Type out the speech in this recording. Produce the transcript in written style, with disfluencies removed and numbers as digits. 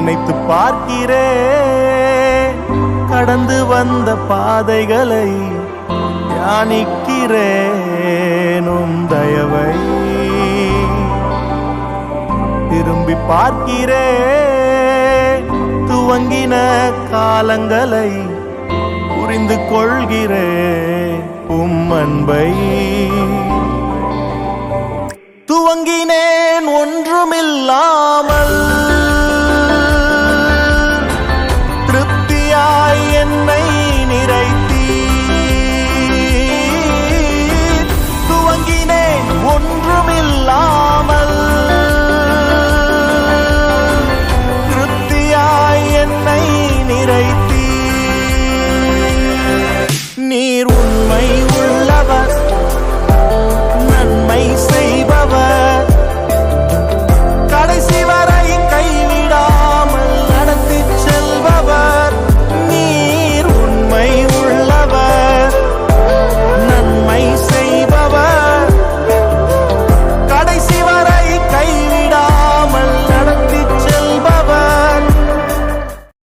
நினைத்து பார்க்கிறேன். கடந்து வந்த பாதைகளை தியானிக்கிறேன். உம் தயவை திரும்பி பார்க்கிறேன். துவங்கின காலங்களை புரிந்து கொள்கிறேன். உம் அன்பை துவங்கினேன் ஒன்றுமில்லாமல்